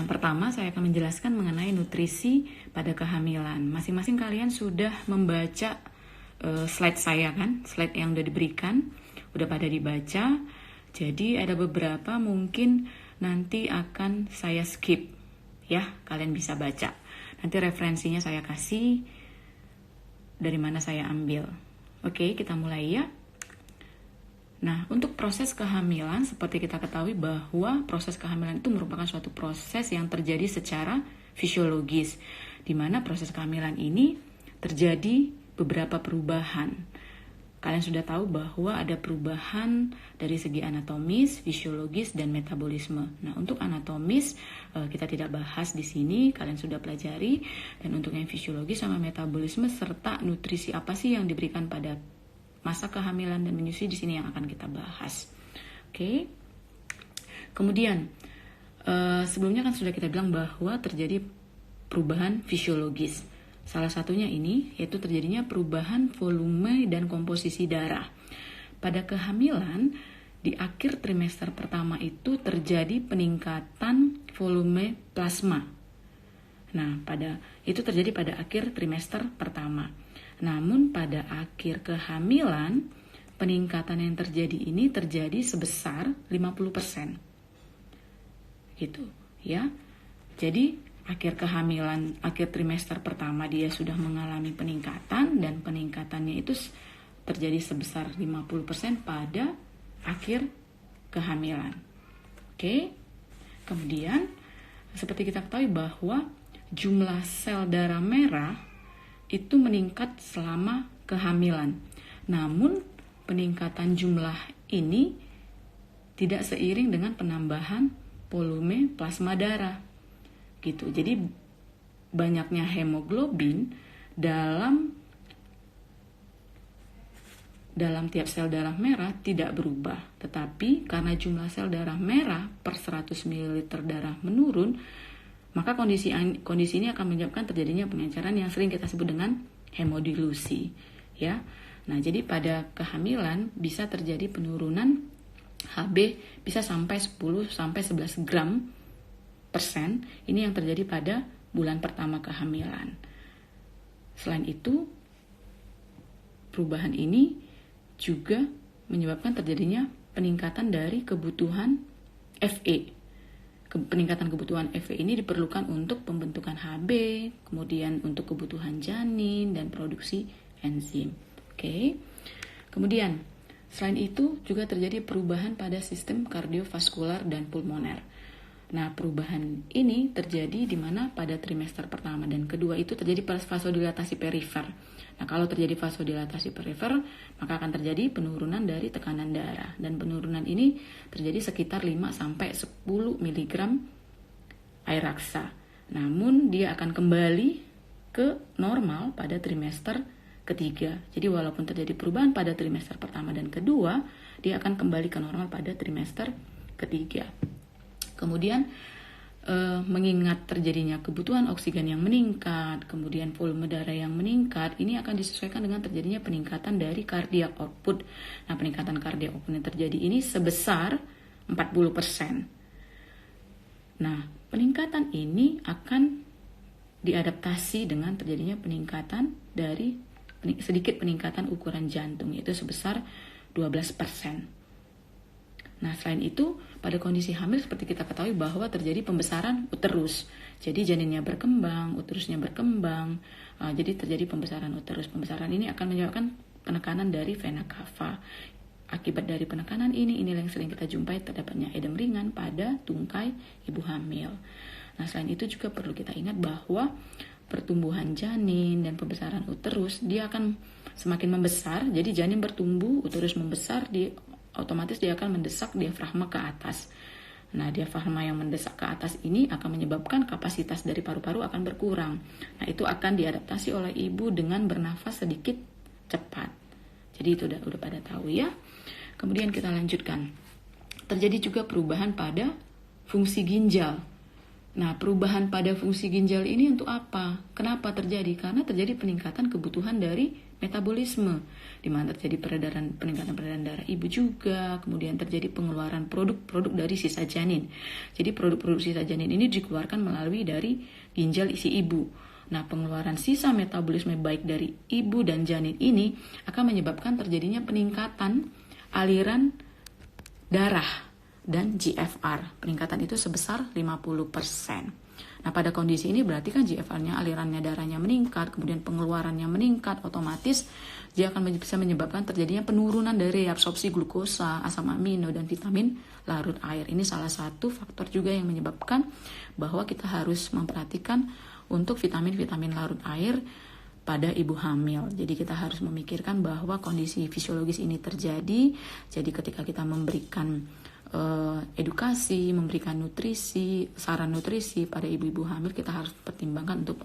Yang pertama, saya akan menjelaskan mengenai nutrisi pada kehamilan. Masing-masing kalian sudah membaca slide saya kan? Slide yang udah diberikan, udah pada dibaca. Jadi ada beberapa mungkin nanti akan saya skip, ya. Kalian bisa baca. Nanti referensinya saya kasih dari mana saya ambil. Oke, kita mulai ya. Nah, untuk proses kehamilan, seperti kita ketahui bahwa proses kehamilan itu merupakan suatu proses yang terjadi secara fisiologis, di mana proses kehamilan ini terjadi beberapa perubahan. Kalian sudah tahu bahwa ada perubahan dari segi anatomis, fisiologis, dan metabolisme. Nah, untuk anatomis kita tidak bahas di sini, kalian sudah pelajari. Dan untuk yang fisiologis sama metabolisme serta nutrisi apa sih yang diberikan pada masa kehamilan dan menyusui di sini yang akan kita bahas. Oke. Kemudian sebelumnya kan sudah kita bilang bahwa terjadi perubahan fisiologis. Salah satunya ini yaitu terjadinya perubahan volume dan komposisi darah. Pada kehamilan di akhir trimester pertama itu terjadi peningkatan volume plasma. Nah, itu terjadi pada akhir trimester pertama. Namun pada akhir kehamilan, peningkatan yang terjadi ini terjadi sebesar 50%. Gitu, ya. Jadi, akhir kehamilan, akhir trimester pertama dia sudah mengalami peningkatan dan peningkatannya itu terjadi sebesar 50% pada akhir kehamilan. Oke. Kemudian, seperti kita ketahui bahwa jumlah sel darah merah itu meningkat selama kehamilan. Namun peningkatan jumlah ini tidak seiring dengan penambahan volume plasma darah. Gitu. Jadi banyaknya hemoglobin dalam tiap sel darah merah tidak berubah. Tetapi karena jumlah sel darah merah per 100 ml darah menurun, maka kondisi ini akan menyebabkan terjadinya pengenceran yang sering kita sebut dengan hemodilusi, ya. Nah, jadi pada kehamilan bisa terjadi penurunan HB bisa sampai 10 sampai 11 gram persen. Ini yang terjadi pada bulan pertama kehamilan. Selain itu, perubahan ini juga menyebabkan terjadinya peningkatan dari kebutuhan Fe. Peningkatan kebutuhan Fe ini diperlukan untuk pembentukan Hb, kemudian untuk kebutuhan janin dan produksi enzim. Oke. Kemudian, selain itu juga terjadi perubahan pada sistem kardiovaskular dan pulmoner. Nah, perubahan ini terjadi di mana pada trimester pertama dan kedua itu terjadi vasodilatasi perifer. Nah, kalau terjadi vasodilatasi perifer, maka akan terjadi penurunan dari tekanan darah. Dan penurunan ini terjadi sekitar 5-10 mg air raksa. Namun, dia akan kembali ke normal pada trimester ketiga. Jadi, walaupun terjadi perubahan pada trimester pertama dan kedua, dia akan kembali ke normal pada trimester ketiga. Kemudian, mengingat terjadinya kebutuhan oksigen yang meningkat, kemudian volume darah yang meningkat, ini akan disesuaikan dengan terjadinya peningkatan dari cardiac output. Nah, peningkatan cardiac output yang terjadi ini sebesar 40%. Nah, peningkatan ini akan diadaptasi dengan terjadinya peningkatan dari sedikit peningkatan ukuran jantung, yaitu sebesar 12%. Nah, selain itu, pada kondisi hamil seperti kita ketahui bahwa terjadi pembesaran uterus. Jadi janinnya berkembang, uterusnya berkembang, jadi terjadi pembesaran uterus. Pembesaran ini akan menyebabkan penekanan dari vena cava. Akibat dari penekanan inilah yang sering kita jumpai terdapatnya edem ringan pada tungkai ibu hamil. Nah, selain itu juga perlu kita ingat bahwa pertumbuhan janin dan pembesaran uterus, dia akan semakin membesar. Jadi janin bertumbuh, uterus membesar, otomatis dia akan mendesak diafragma ke atas. Nah, diafragma yang mendesak ke atas ini akan menyebabkan kapasitas dari paru-paru akan berkurang. Nah, itu akan diadaptasi oleh ibu dengan bernafas sedikit cepat. Jadi itu udah pada tahu ya. Kemudian kita lanjutkan. Terjadi juga perubahan pada fungsi ginjal. Nah, perubahan pada fungsi ginjal ini untuk apa? Kenapa terjadi? Karena terjadi peningkatan kebutuhan dari metabolisme, di mana terjadi peningkatan peredaran darah ibu juga, kemudian terjadi pengeluaran produk-produk dari sisa janin. Jadi produk-produk sisa janin ini dikeluarkan melalui dari ginjal isi ibu. Nah, pengeluaran sisa metabolisme baik dari ibu dan janin ini akan menyebabkan terjadinya peningkatan aliran darah dan GFR. Peningkatan itu sebesar 50%. Nah, pada kondisi ini berarti kan GFR-nya, alirannya darahnya meningkat, kemudian pengeluarannya meningkat, otomatis dia akan bisa menyebabkan terjadinya penurunan dari absorpsi glukosa, asam amino, dan vitamin larut air. Ini salah satu faktor juga yang menyebabkan bahwa kita harus memperhatikan untuk vitamin-vitamin larut air pada ibu hamil. Jadi kita harus memikirkan bahwa kondisi fisiologis ini terjadi. Jadi ketika kita memberikan edukasi, memberikan nutrisi, saran nutrisi pada ibu-ibu hamil, kita harus pertimbangkan untuk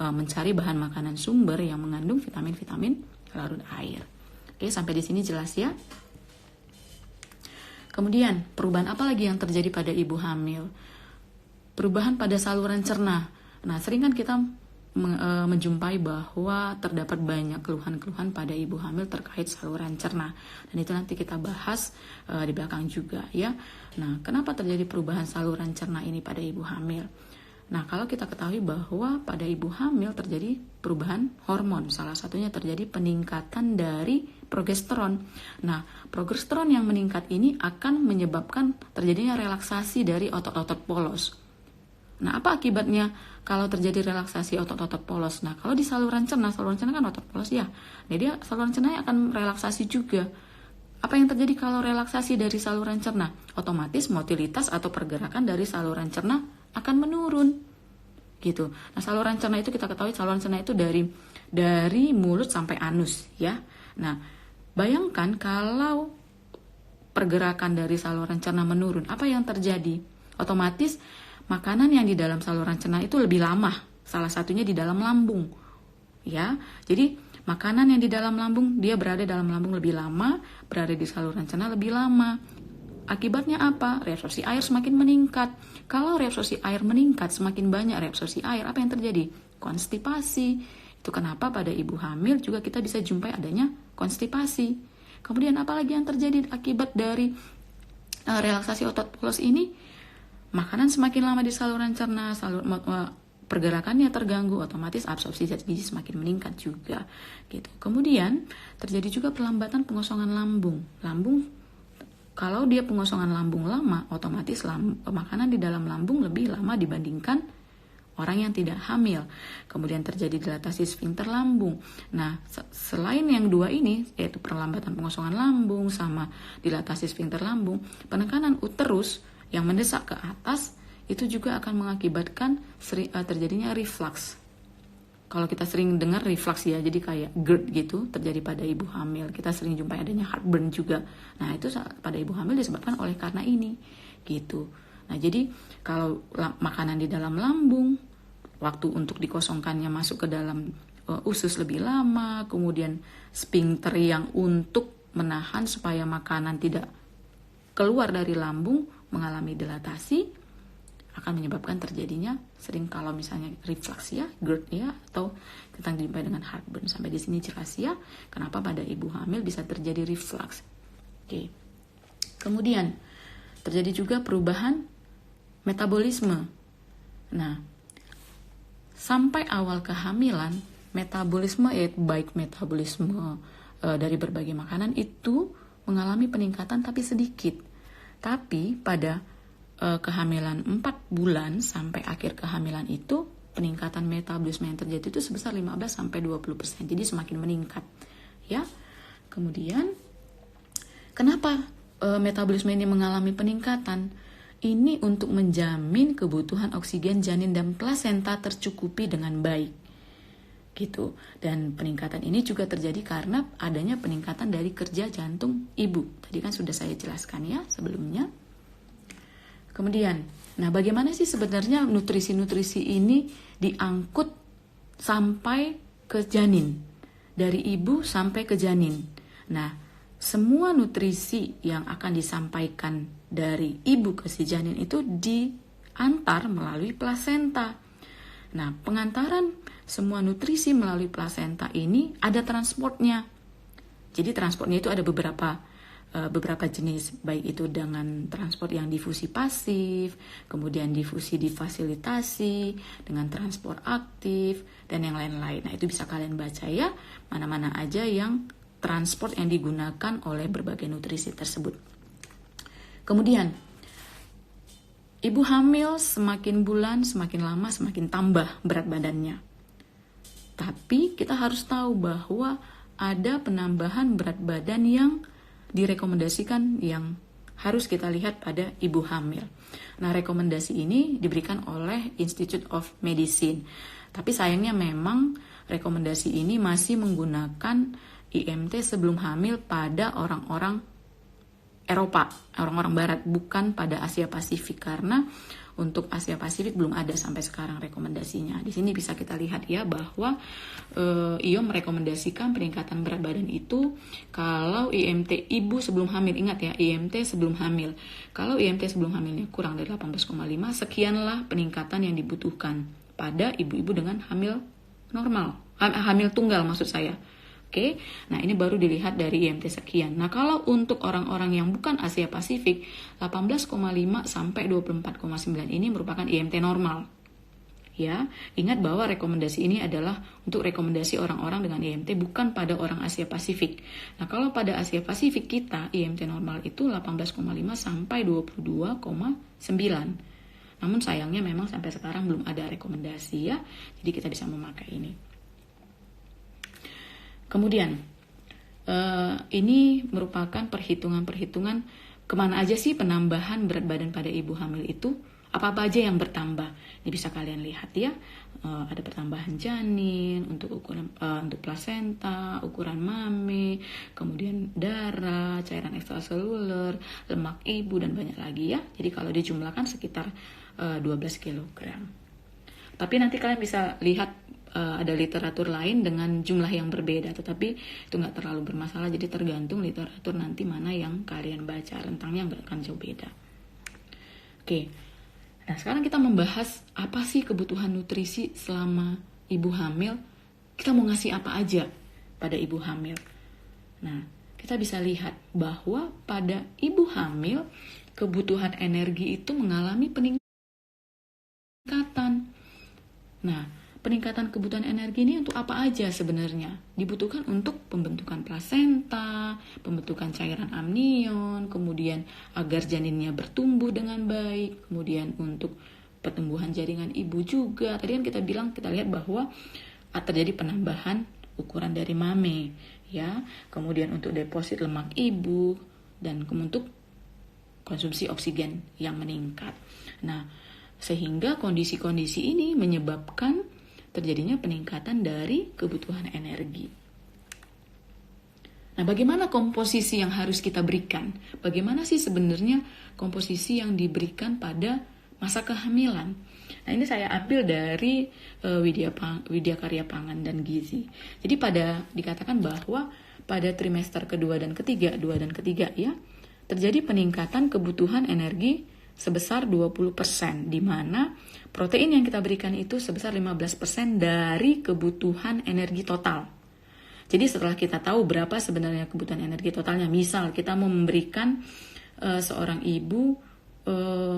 mencari bahan makanan sumber yang mengandung vitamin-vitamin larut air. Oke, sampai di sini jelas ya. Kemudian, perubahan apa lagi yang terjadi pada ibu hamil? Perubahan pada saluran cerna. Nah, sering kan kita menjumpai bahwa terdapat banyak keluhan-keluhan pada ibu hamil terkait saluran cerna, dan itu nanti kita bahas di belakang juga ya. Nah, kenapa terjadi perubahan saluran cerna ini pada ibu hamil? Nah, kalau kita ketahui bahwa pada ibu hamil terjadi perubahan hormon, salah satunya terjadi peningkatan dari progesteron. Nah, progesteron yang meningkat ini akan menyebabkan terjadinya relaksasi dari otot-otot polos. Nah, apa akibatnya kalau terjadi relaksasi otot-otot polos? Nah, kalau di saluran cerna kan otot polos ya. Jadi saluran cerna akan relaksasi juga. Apa yang terjadi kalau relaksasi dari saluran cerna? Otomatis motilitas atau pergerakan dari saluran cerna akan menurun. Gitu. Nah, saluran cerna itu kita ketahui saluran cerna itu dari mulut sampai anus ya. Nah, bayangkan kalau pergerakan dari saluran cerna menurun, apa yang terjadi? Otomatis makanan yang di dalam saluran cerna itu lebih lama, salah satunya di dalam lambung. Ya, jadi makanan yang di dalam lambung, dia berada dalam lambung lebih lama, berada di saluran cerna lebih lama. Akibatnya apa? Reabsorpsi air semakin meningkat. Kalau reabsorpsi air meningkat, semakin banyak reabsorpsi air, apa yang terjadi? Konstipasi. Itu kenapa pada ibu hamil juga kita bisa jumpai adanya konstipasi. Kemudian apalagi yang terjadi akibat dari relaksasi otot polos ini? Makanan semakin lama di saluran cerna, pergerakannya terganggu, otomatis absorpsi zat gizi semakin meningkat juga. Gitu. Kemudian terjadi juga perlambatan pengosongan lambung. Kalau dia pengosongan lambung lama, otomatis makanan di dalam lambung lebih lama dibandingkan orang yang tidak hamil. Kemudian terjadi dilatasi sfinkter lambung. Nah, selain yang dua ini, yaitu perlambatan pengosongan lambung sama dilatasi sfinkter lambung, penekanan uterus yang mendesak ke atas itu juga akan mengakibatkan terjadinya reflux. Kalau kita sering dengar reflux ya, jadi kayak GERD gitu terjadi pada ibu hamil. Kita sering jumpai adanya heartburn juga. Nah, itu pada ibu hamil disebabkan oleh karena ini gitu. Nah, jadi kalau makanan di dalam lambung, waktu untuk dikosongkannya masuk ke dalam usus lebih lama, kemudian sphincter yang untuk menahan supaya makanan tidak keluar dari lambung mengalami dilatasi, akan menyebabkan terjadinya sering kalau misalnya reflux ya, GERD ya, atau kita jumpai dengan heartburn. Sampai di sini jelas ya, kenapa pada ibu hamil bisa terjadi reflux. Oke. Kemudian terjadi juga perubahan metabolisme. Nah, sampai awal kehamilan, metabolisme baik metabolisme dari berbagai makanan itu mengalami peningkatan tapi sedikit. Tapi pada kehamilan 4 bulan sampai akhir kehamilan itu peningkatan metabolisme yang terjadi itu sebesar 15-20%. Jadi semakin meningkat. Ya. Kemudian kenapa metabolisme ini mengalami peningkatan? Ini untuk menjamin kebutuhan oksigen janin dan plasenta tercukupi dengan baik. Gitu. Dan peningkatan ini juga terjadi karena adanya peningkatan dari kerja jantung ibu. Tadi kan sudah saya jelaskan ya sebelumnya. Kemudian, nah bagaimana sih sebenarnya nutrisi-nutrisi ini diangkut sampai ke janin? Dari ibu sampai ke janin. Nah, semua nutrisi yang akan disampaikan dari ibu ke si janin itu antar melalui plasenta. Nah, pengantaran semua nutrisi melalui plasenta ini ada transportnya. Jadi transportnya itu ada beberapa jenis, baik itu dengan transport yang difusi pasif, kemudian difusi difasilitasi, dengan transport aktif, dan yang lain-lain. Nah, itu bisa kalian baca ya, mana-mana aja yang transport yang digunakan oleh berbagai nutrisi tersebut. Kemudian, ibu hamil semakin bulan, semakin lama, semakin tambah berat badannya. Tapi kita harus tahu bahwa ada penambahan berat badan yang direkomendasikan yang harus kita lihat pada ibu hamil. Nah, rekomendasi ini diberikan oleh Institute of Medicine. Tapi sayangnya memang rekomendasi ini masih menggunakan IMT sebelum hamil pada orang-orang Eropa, orang-orang Barat, bukan pada Asia Pasifik, karena untuk Asia Pasifik belum ada sampai sekarang rekomendasinya. Di sini bisa kita lihat ya bahwa IO merekomendasikan peningkatan berat badan itu kalau IMT ibu sebelum hamil, ingat ya, IMT sebelum hamil. Kalau IMT sebelum hamilnya kurang dari 18,5, sekianlah peningkatan yang dibutuhkan pada ibu-ibu dengan hamil normal, hamil tunggal maksud saya. Oke, nah ini baru dilihat dari IMT sekian. Nah, kalau untuk orang-orang yang bukan Asia Pasifik, 18,5 sampai 24,9 ini merupakan IMT normal. Ya, ingat bahwa rekomendasi ini adalah untuk rekomendasi orang-orang dengan IMT, bukan pada orang Asia Pasifik. Nah, kalau pada Asia Pasifik kita IMT normal itu 18,5 sampai 22,9. Namun sayangnya memang sampai sekarang belum ada rekomendasi ya. Jadi kita bisa memakai ini. Kemudian, ini merupakan perhitungan-perhitungan kemana aja sih penambahan berat badan pada ibu hamil itu, apa-apa aja yang bertambah. Ini bisa kalian lihat ya, ada pertambahan janin, untuk plasenta, ukuran mame, kemudian darah, cairan ekstraseluler, lemak ibu, dan banyak lagi ya. Jadi kalau dijumlahkan sekitar 12 kg. Tapi nanti kalian bisa lihat ada literatur lain dengan jumlah yang berbeda, tetapi itu nggak terlalu bermasalah, jadi tergantung literatur nanti mana yang kalian baca, rentangnya nggak akan jauh beda. Oke, nah sekarang kita membahas apa sih kebutuhan nutrisi selama ibu hamil, kita mau ngasih apa aja pada ibu hamil. Nah, kita bisa lihat bahwa pada ibu hamil, kebutuhan energi itu mengalami peningkatan. Nah, peningkatan kebutuhan energi ini untuk apa aja sebenarnya? Dibutuhkan untuk pembentukan plasenta, pembentukan cairan amnion, kemudian agar janinnya bertumbuh dengan baik, kemudian untuk pertumbuhan jaringan ibu juga. Tadi kan kita lihat bahwa terjadi penambahan ukuran dari mame, ya. Kemudian untuk deposit lemak ibu dan untuk konsumsi oksigen yang meningkat. Nah, sehingga kondisi-kondisi ini menyebabkan terjadinya peningkatan dari kebutuhan energi. Nah, bagaimana komposisi yang harus kita berikan? Bagaimana sih sebenarnya komposisi yang diberikan pada masa kehamilan? Nah, ini saya ambil dari Widya Karya Pangan dan Gizi. Jadi dikatakan bahwa pada trimester kedua dan ketiga ya, terjadi peningkatan kebutuhan energi sebesar 20%, di mana protein yang kita berikan itu sebesar 15% dari kebutuhan energi total. Jadi setelah kita tahu berapa sebenarnya kebutuhan energi totalnya, misal kita mau memberikan seorang ibu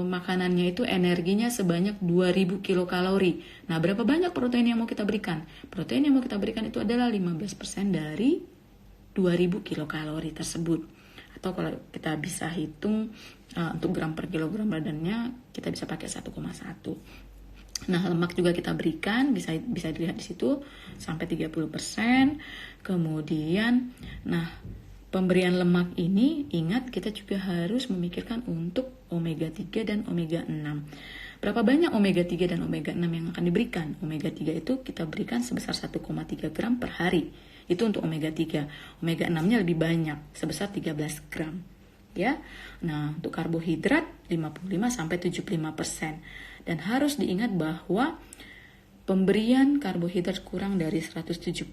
makanannya itu energinya sebanyak 2000 kilokalori. Nah, berapa banyak protein yang mau kita berikan? Protein yang mau kita berikan itu adalah 15% dari 2000 kilokalori tersebut. Atau kalau kita bisa hitung untuk gram per kilogram badannya, kita bisa pakai 1,1. Nah, lemak juga kita berikan, bisa dilihat di situ sampai 30%. Kemudian, pemberian lemak ini, ingat kita juga harus memikirkan untuk omega 3 dan omega 6. Berapa banyak omega 3 dan omega 6 yang akan diberikan? Omega 3 itu kita berikan sebesar 1,3 gram per hari. Itu untuk omega 3. Omega 6-nya lebih banyak, sebesar 13 gram. Ya. Nah, untuk karbohidrat 55-75%. Dan harus diingat bahwa pemberian karbohidrat kurang dari 175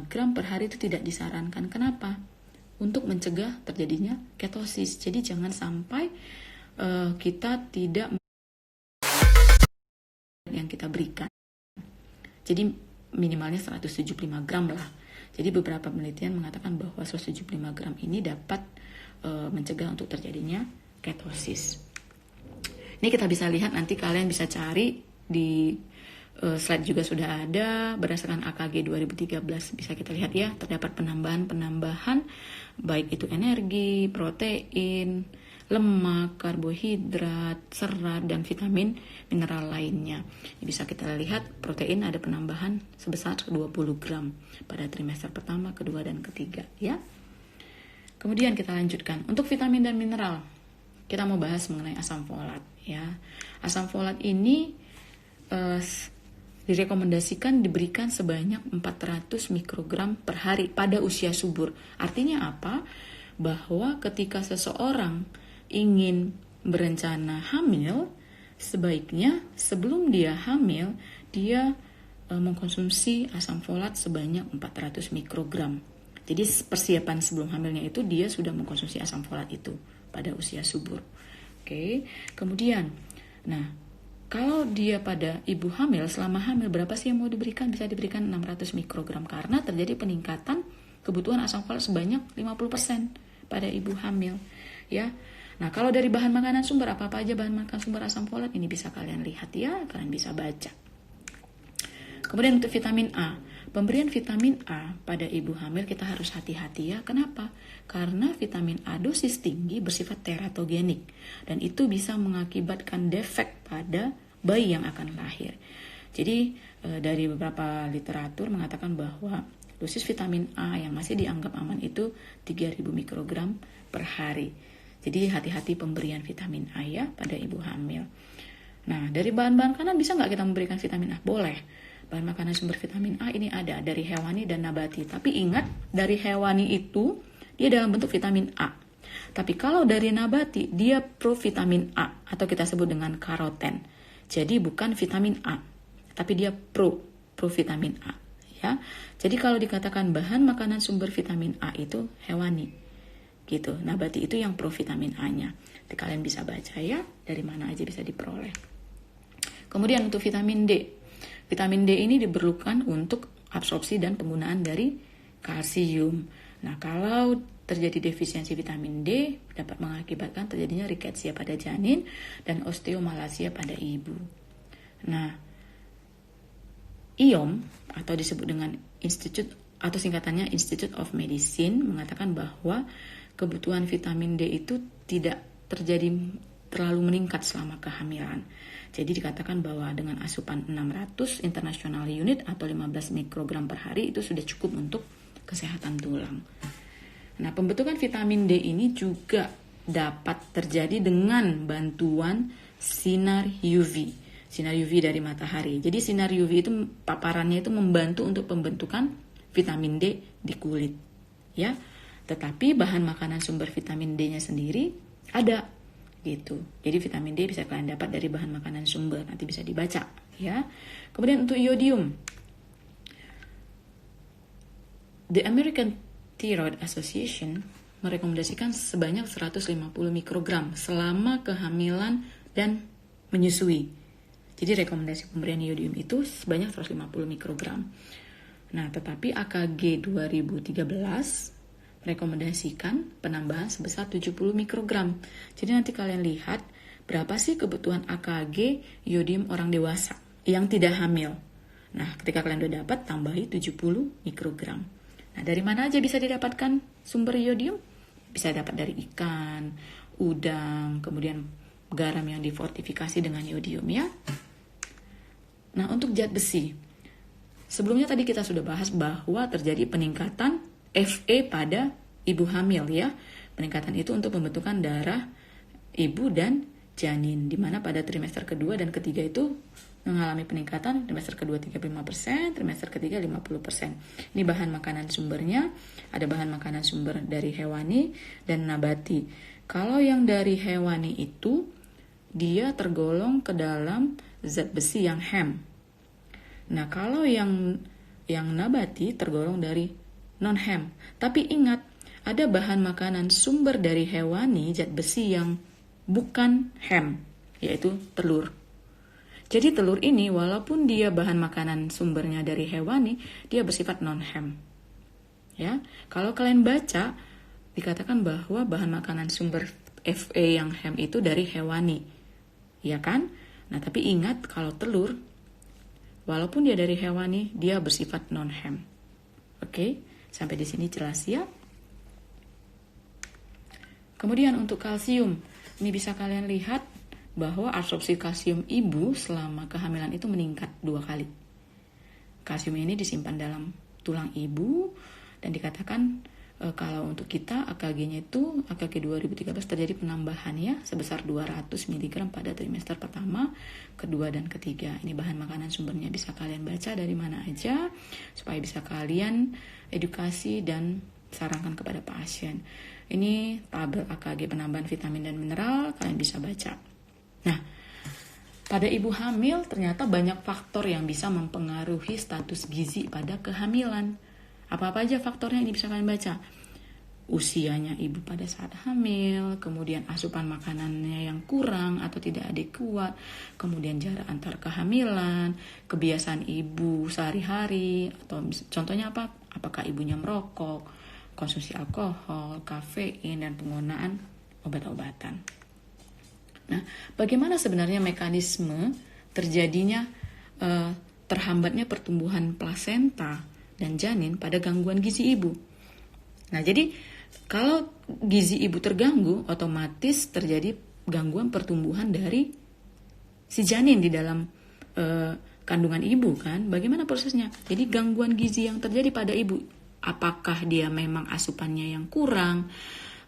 gram per hari itu tidak disarankan. Kenapa? Untuk mencegah terjadinya ketosis. Jadi jangan sampai kita tidak yang kita berikan. Jadi minimalnya 175 gram lah. Jadi beberapa penelitian mengatakan bahwa 175 gram ini dapat mencegah untuk terjadinya ketosis. Ini kita bisa lihat, nanti kalian bisa cari di slide juga sudah ada, berdasarkan AKG 2013 bisa kita lihat ya, terdapat penambahan baik itu energi, protein, lemak, karbohidrat, serat, dan vitamin mineral lainnya. Bisa kita lihat protein ada penambahan sebesar 20 gram pada trimester pertama, kedua, dan ketiga ya. Kemudian kita lanjutkan untuk vitamin dan mineral. Kita mau bahas mengenai asam folat ya. Asam folat ini direkomendasikan diberikan sebanyak 400 mikrogram per hari pada usia subur. Artinya apa? Bahwa ketika seseorang ingin berencana hamil, sebaiknya sebelum dia hamil, dia mengkonsumsi asam folat sebanyak 400 mikrogram. Jadi persiapan sebelum hamilnya itu dia sudah mengkonsumsi asam folat itu pada usia subur. Oke. Kemudian, kalau dia pada ibu hamil, selama hamil berapa sih yang mau diberikan? Bisa diberikan 600 mikrogram karena terjadi peningkatan kebutuhan asam folat sebanyak 50% pada ibu hamil ya. Nah, kalau dari bahan makanan sumber, apa aja bahan makanan sumber asam folat ini bisa kalian lihat ya, kalian bisa baca. Kemudian untuk vitamin A, pemberian vitamin A pada ibu hamil kita harus hati-hati ya. Kenapa? Karena vitamin A dosis tinggi bersifat teratogenik dan itu bisa mengakibatkan defek pada bayi yang akan lahir. Jadi dari beberapa literatur mengatakan bahwa dosis vitamin A yang masih dianggap aman itu 3000 mikrogram per hari. Jadi hati-hati pemberian vitamin A ya pada ibu hamil. Nah, dari bahan-bahan makanan bisa nggak kita memberikan vitamin A? Boleh. Bahan makanan sumber vitamin A ini ada dari hewani dan nabati. Tapi ingat, dari hewani itu dia dalam bentuk vitamin A. Tapi kalau dari nabati, dia provitamin A atau kita sebut dengan karoten. Jadi bukan vitamin A, tapi dia provitamin A. Ya. Jadi kalau dikatakan bahan makanan sumber vitamin A itu hewani. Gitu. Nabati itu yang provitamin A-nya. Jadi kalian bisa baca ya, dari mana aja bisa diperoleh. Kemudian untuk vitamin D. Vitamin D ini diperlukan untuk absorpsi dan penggunaan dari kalsium. Nah, kalau terjadi defisiensi vitamin D dapat mengakibatkan terjadinya riketsia pada janin dan osteomalasia pada ibu. Nah, IOM atau disebut dengan Institute atau singkatannya Institute of Medicine mengatakan bahwa kebutuhan vitamin D itu tidak terjadi terlalu meningkat selama kehamilan. Jadi dikatakan bahwa dengan asupan 600 international unit atau 15 mikrogram per hari itu sudah cukup untuk kesehatan tulang. Nah, pembentukan vitamin D ini juga dapat terjadi dengan bantuan sinar UV. Sinar UV dari matahari. Jadi sinar UV itu paparannya itu membantu untuk pembentukan vitamin D di kulit. Ya. Tetapi bahan makanan sumber vitamin D-nya sendiri ada gitu. Jadi vitamin D bisa kalian dapat dari bahan makanan sumber, nanti bisa dibaca ya. Kemudian untuk iodium, The American Thyroid Association merekomendasikan sebanyak 150 mikrogram selama kehamilan dan menyusui. Jadi rekomendasi pemberian iodium itu sebanyak 150 mikrogram. Nah, tetapi AKG 2013 rekomendasikan penambahan sebesar 70 mikrogram. Jadi nanti kalian lihat berapa sih kebutuhan AKG iodium orang dewasa yang tidak hamil. Nah, ketika kalian udah dapat, tambahi 70 mikrogram. Nah, dari mana aja bisa didapatkan sumber iodium? Bisa dapat dari ikan, udang, kemudian garam yang difortifikasi dengan iodium ya. Nah, untuk zat besi. Sebelumnya tadi kita sudah bahas bahwa terjadi peningkatan Fe pada ibu hamil ya. Peningkatan itu untuk pembentukan darah ibu dan janin, di mana pada trimester kedua dan ketiga itu mengalami peningkatan. Trimester kedua 35%, trimester ketiga 50%. Ini bahan makanan sumbernya, ada bahan makanan sumber dari hewani dan nabati. Kalau yang dari hewani itu dia tergolong ke dalam zat besi yang Hem. Nah, kalau yang nabati tergolong dari non-Hem. Tapi ingat, ada bahan makanan sumber dari hewani zat besi yang bukan Hem, yaitu telur. Jadi telur ini walaupun dia bahan makanan sumbernya dari hewani, dia bersifat non-hem. Ya, kalau kalian baca dikatakan bahwa bahan makanan sumber Fe yang hem itu dari hewani. Ya kan? Nah, tapi ingat kalau telur walaupun dia dari hewani, dia bersifat non-hem. Oke, sampai di sini jelas ya. Kemudian untuk kalsium, ini bisa kalian lihat bahwa absorpsi kalsium ibu selama kehamilan itu meningkat 2 kali. Kalsium ini disimpan dalam tulang ibu dan dikatakan kalau untuk kita AKG-nya itu AKG 2013 terjadi penambahan ya sebesar 200 mg pada trimester pertama, kedua dan ketiga. Ini bahan makanan sumbernya bisa kalian baca dari mana aja supaya bisa kalian edukasi dan sarankan kepada pasien. Ini tabel AKG penambahan vitamin dan mineral, kalian bisa baca. Nah, pada ibu hamil ternyata banyak faktor yang bisa mempengaruhi status gizi pada kehamilan. Apa-apa aja faktornya ini bisa kalian baca. Usianya ibu pada saat hamil, kemudian asupan makanannya yang kurang atau tidak adekuat, kemudian jarak antar kehamilan, kebiasaan ibu sehari-hari, atau contohnya apa? Apakah ibunya merokok, konsumsi alkohol, kafein, dan penggunaan obat-obatan. Nah, bagaimana sebenarnya mekanisme terjadinya terhambatnya pertumbuhan plasenta dan janin pada gangguan gizi ibu? Nah, jadi kalau gizi ibu terganggu, otomatis terjadi gangguan pertumbuhan dari si janin di dalam kandungan ibu kan? Bagaimana prosesnya? Jadi gangguan gizi yang terjadi pada ibu, apakah dia memang asupannya yang kurang,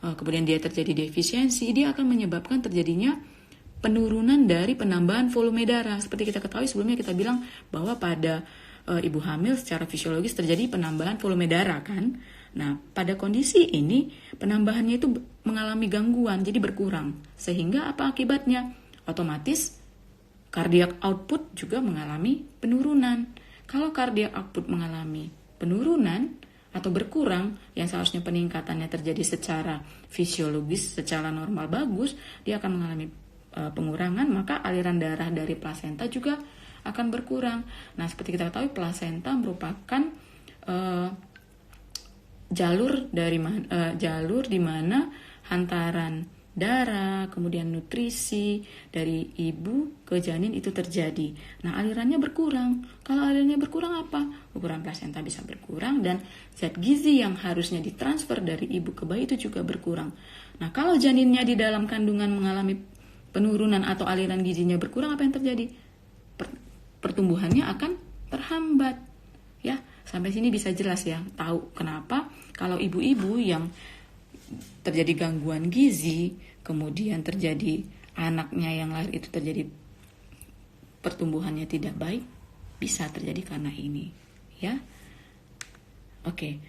kemudian dia terjadi defisiensi, dia akan menyebabkan terjadinya penurunan dari penambahan volume darah. Seperti kita ketahui sebelumnya kita bilang bahwa pada ibu hamil secara fisiologis terjadi penambahan volume darah kan. Nah, pada kondisi ini penambahannya itu mengalami gangguan, jadi berkurang. Sehingga apa akibatnya? Otomatis cardiac output juga mengalami penurunan. Kalau cardiac output mengalami penurunan atau berkurang, yang seharusnya peningkatannya terjadi secara fisiologis, secara normal bagus, dia akan mengalami pengurangan, maka aliran darah dari plasenta juga akan berkurang. Nah, seperti kita ketahui plasenta merupakan jalur di mana hantaran darah, kemudian nutrisi dari ibu ke janin itu terjadi. Nah, alirannya berkurang. Kalau alirannya berkurang apa? Ukuran plasenta bisa berkurang dan zat gizi yang harusnya ditransfer dari ibu ke bayi itu juga berkurang. Nah, kalau janinnya di dalam kandungan mengalami penurunan atau aliran gizinya berkurang, apa yang terjadi? Pertumbuhannya akan terhambat. Ya, sampai sini bisa jelas ya, tahu kenapa kalau ibu-ibu yang terjadi gangguan gizi, kemudian terjadi anaknya yang lahir itu terjadi pertumbuhannya tidak baik, bisa terjadi karena ini, ya. Oke.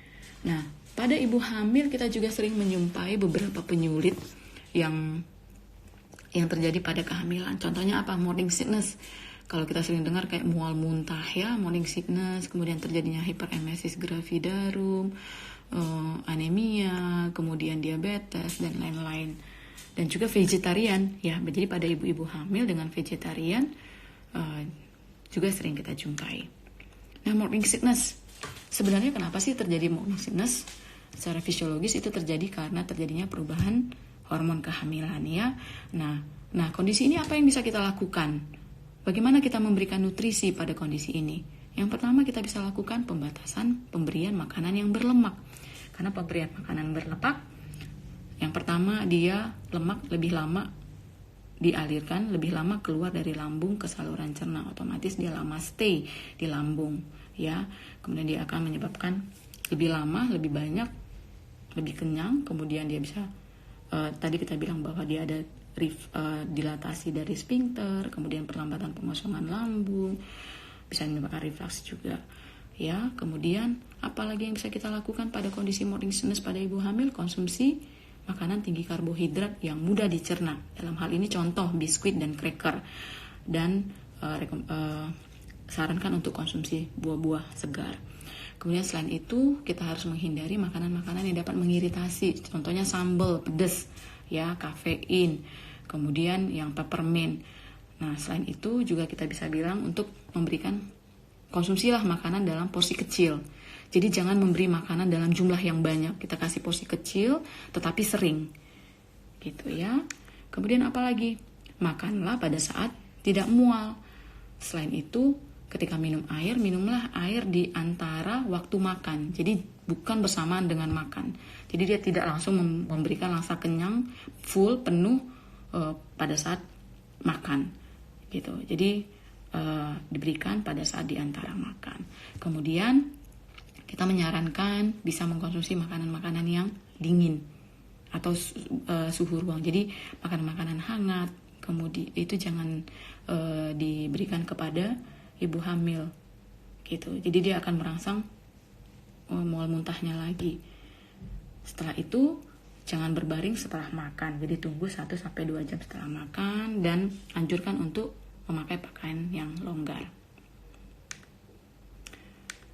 Nah, pada ibu hamil kita juga sering menjumpai beberapa penyulit yang terjadi pada kehamilan. Contohnya apa? Morning sickness. Kalau kita sering dengar kayak mual muntah ya, morning sickness, kemudian terjadinya hyperemesis gravidarum, anemia, kemudian diabetes dan lain-lain. Dan juga vegetarian ya. Jadi pada ibu-ibu hamil dengan vegetarian juga sering kita jumpai. Nah, morning sickness. Sebenarnya kenapa sih terjadi morning sickness? Secara fisiologis itu terjadi karena terjadinya perubahan hormon kehamilan ya. Nah, kondisi ini apa yang bisa kita lakukan? Bagaimana kita memberikan nutrisi pada kondisi ini? Yang pertama kita bisa lakukan pembatasan pemberian makanan yang berlemak. Karena pemberian makanan berlemak, yang pertama dia lemak lebih lama dialirkan, lebih lama keluar dari lambung ke saluran cerna, otomatis dia lama stay di lambung ya. Kemudian dia akan menyebabkan lebih lama, lebih banyak, lebih kenyang, kemudian dia bisa tadi kita bilang bahwa dia ada dilatasi dari sphincter, kemudian perlambatan pengosongan lambung, bisa menyebabkan reflux juga ya. Kemudian apalagi yang bisa kita lakukan pada kondisi morning sickness pada ibu hamil? Konsumsi makanan tinggi karbohidrat yang mudah dicerna. Dalam hal ini contoh biskuit dan cracker, dan sarankan untuk konsumsi buah-buah segar. Kemudian selain itu kita harus menghindari makanan-makanan yang dapat mengiritasi, contohnya sambal pedas ya, kafein, kemudian yang peppermint. Nah, selain itu juga kita bisa bilang untuk memberikan konsumsilah makanan dalam porsi kecil. Jadi jangan memberi makanan dalam jumlah yang banyak. Kita kasih porsi kecil tetapi sering. Gitu ya. Kemudian apalagi? Makanlah pada saat tidak mual. Selain itu, ketika minum air, minumlah air di antara waktu makan. Jadi bukan bersamaan dengan makan. Jadi dia tidak langsung memberikan rasa kenyang full penuh pada saat makan. Gitu. Jadi diberikan pada saat di antara makan. Kemudian kita menyarankan bisa mengkonsumsi makanan-makanan yang dingin atau suhu ruang. Jadi makanan-makanan hangat, kemudian itu jangan diberikan kepada ibu hamil gitu. Jadi dia akan merangsang mual muntahnya lagi. Setelah itu jangan berbaring setelah makan. Jadi tunggu 1-2 jam setelah makan dan anjurkan untuk memakai pakaian yang longgar.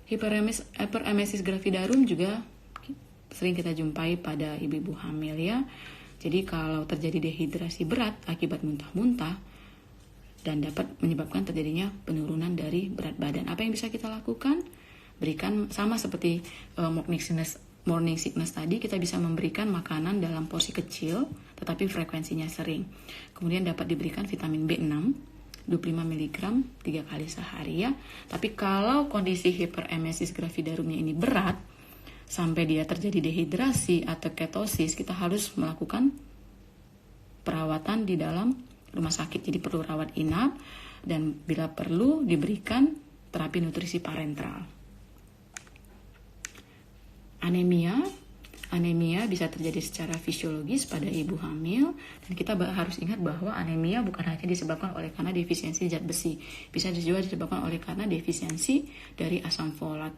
Hyperemesis gravidarum juga sering kita jumpai pada ibu-ibu hamil ya. Jadi kalau terjadi dehidrasi berat akibat muntah-muntah dan dapat menyebabkan terjadinya penurunan dari berat badan. Apa yang bisa kita lakukan? Berikan sama seperti morning sickness tadi, kita bisa memberikan makanan dalam porsi kecil tetapi frekuensinya sering. Kemudian dapat diberikan vitamin B6 25 mg 3 kali sehari ya. Tapi kalau kondisi hyperemesis gravidarumnya ini berat sampai dia terjadi dehidrasi atau ketosis, kita harus melakukan perawatan di dalam rumah sakit. Jadi perlu rawat inap dan bila perlu diberikan terapi nutrisi parenteral. Anemia bisa terjadi secara fisiologis pada ibu hamil, dan kita harus ingat bahwa anemia bukan hanya disebabkan oleh karena defisiensi zat besi, bisa juga disebabkan oleh karena defisiensi dari asam folat.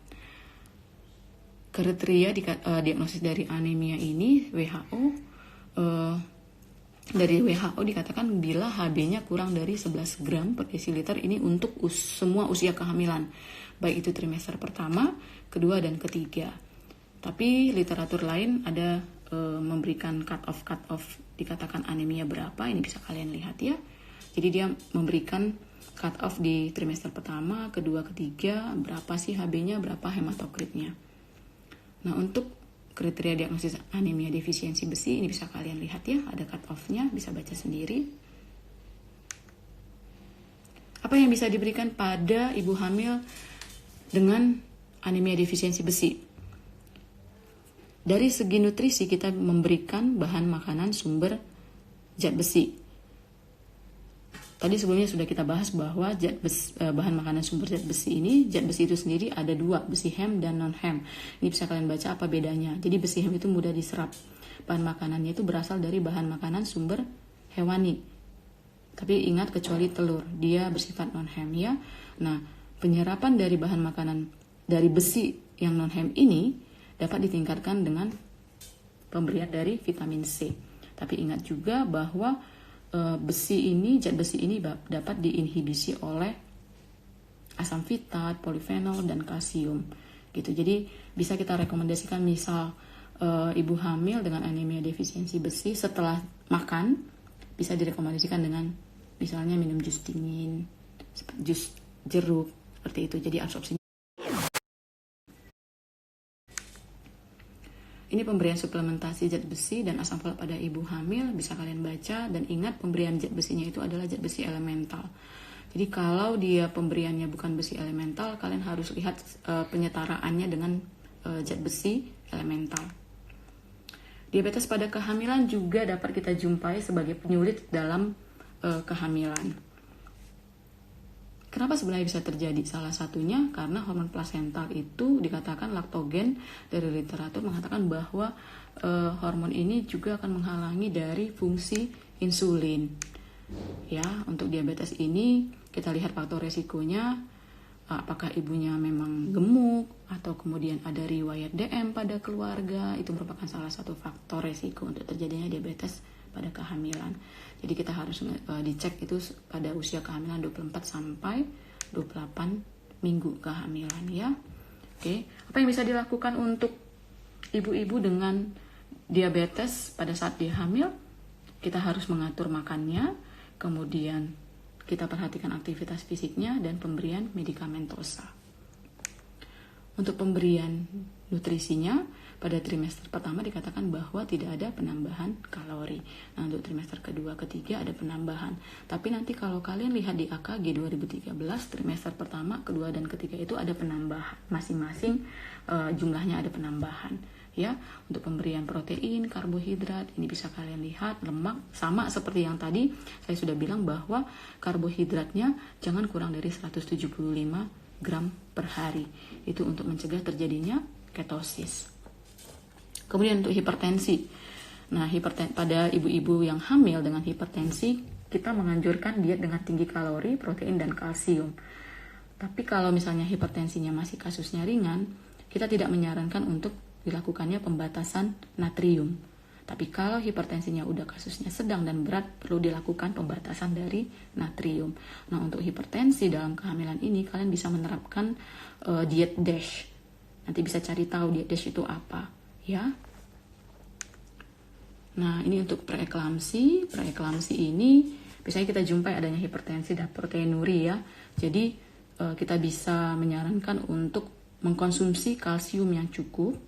Kriteria diagnosis dari anemia ini dari WHO dikatakan bila Hb-nya kurang dari 11 gram per desiliter, ini untuk semua usia kehamilan, baik itu trimester pertama, kedua, dan ketiga. Tapi literatur lain ada memberikan cut off dikatakan anemia berapa, ini bisa kalian lihat ya. Jadi dia memberikan cut off di trimester pertama, kedua, ketiga, berapa sih Hb-nya, berapa hematokritnya. Nah, untuk kriteria diagnosis anemia defisiensi besi ini bisa kalian lihat ya, ada cut off-nya, bisa baca sendiri. Apa yang bisa diberikan pada ibu hamil dengan anemia defisiensi besi? Dari segi nutrisi kita memberikan bahan makanan sumber zat besi. Tadi sebelumnya sudah kita bahas bahwa bahan makanan sumber zat besi ini, zat besi itu sendiri ada dua, besi hem dan non hem. Ini bisa kalian baca apa bedanya. Jadi besi hem itu mudah diserap. Bahan makanannya itu berasal dari bahan makanan sumber hewani. Tapi ingat kecuali telur, dia bersifat non hem ya. Nah, penyerapan dari bahan makanan dari besi yang non hem ini dapat ditingkatkan dengan pemberian dari vitamin C. Tapi ingat juga bahwa zat besi ini dapat diinhibisi oleh asam fitat, polifenol, dan kalsium. Gitu. Jadi bisa kita rekomendasikan misal ibu hamil dengan anemia defisiensi besi setelah makan bisa direkomendasikan dengan misalnya minum jus dingin, jus jeruk seperti itu. Jadi absorpsi. Ini pemberian suplementasi zat besi dan asam folat pada ibu hamil, bisa kalian baca, dan ingat pemberian zat besinya itu adalah zat besi elemental. Jadi kalau dia pemberiannya bukan besi elemental, kalian harus lihat penyetaraannya dengan zat besi elemental. Diabetes pada kehamilan juga dapat kita jumpai sebagai penyulit dalam kehamilan. Kenapa sebenarnya bisa terjadi? Salah satunya karena hormon plasental itu dikatakan laktogen, dari literatur mengatakan bahwa hormon ini juga akan menghalangi dari fungsi insulin. Ya, untuk diabetes ini kita lihat faktor resikonya, apakah ibunya memang gemuk atau kemudian ada riwayat DM pada keluarga, itu merupakan salah satu faktor resiko untuk terjadinya diabetes pada kehamilan. Jadi kita harus dicek itu pada usia kehamilan 24 sampai 28 minggu kehamilan ya. Oke, apa yang bisa dilakukan untuk ibu-ibu dengan diabetes pada saat dia hamil? Kita harus mengatur makannya, kemudian kita perhatikan aktivitas fisiknya, dan pemberian medikamentosa. Untuk pemberian nutrisinya, pada trimester pertama dikatakan bahwa tidak ada penambahan kalori. Nah, untuk trimester kedua, ketiga ada penambahan. Tapi nanti kalau kalian lihat di AKG 2013, trimester pertama, kedua, dan ketiga itu ada penambahan. Masing-masing jumlahnya ada penambahan. Ya, untuk pemberian protein, karbohidrat, ini bisa kalian lihat, lemak, sama seperti yang tadi saya sudah bilang bahwa karbohidratnya jangan kurang dari 175 gram per hari. Itu untuk mencegah terjadinya ketosis. Kemudian untuk hipertensi. Nah, pada ibu-ibu yang hamil dengan hipertensi, kita menganjurkan diet dengan tinggi kalori, protein, dan kalsium. Tapi kalau misalnya hipertensinya masih kasusnya ringan, kita tidak menyarankan untuk dilakukannya pembatasan natrium. Tapi kalau hipertensinya udah kasusnya sedang dan berat, perlu dilakukan pembatasan dari natrium. Nah, untuk hipertensi dalam kehamilan ini, kalian bisa menerapkan diet DASH. Nanti bisa cari tahu diet DASH itu apa, ya. Nah, ini untuk preeklamsi. Preeklamsi ini biasanya kita jumpai adanya hipertensi dan proteinuri, ya. Jadi kita bisa menyarankan untuk mengkonsumsi kalsium yang cukup,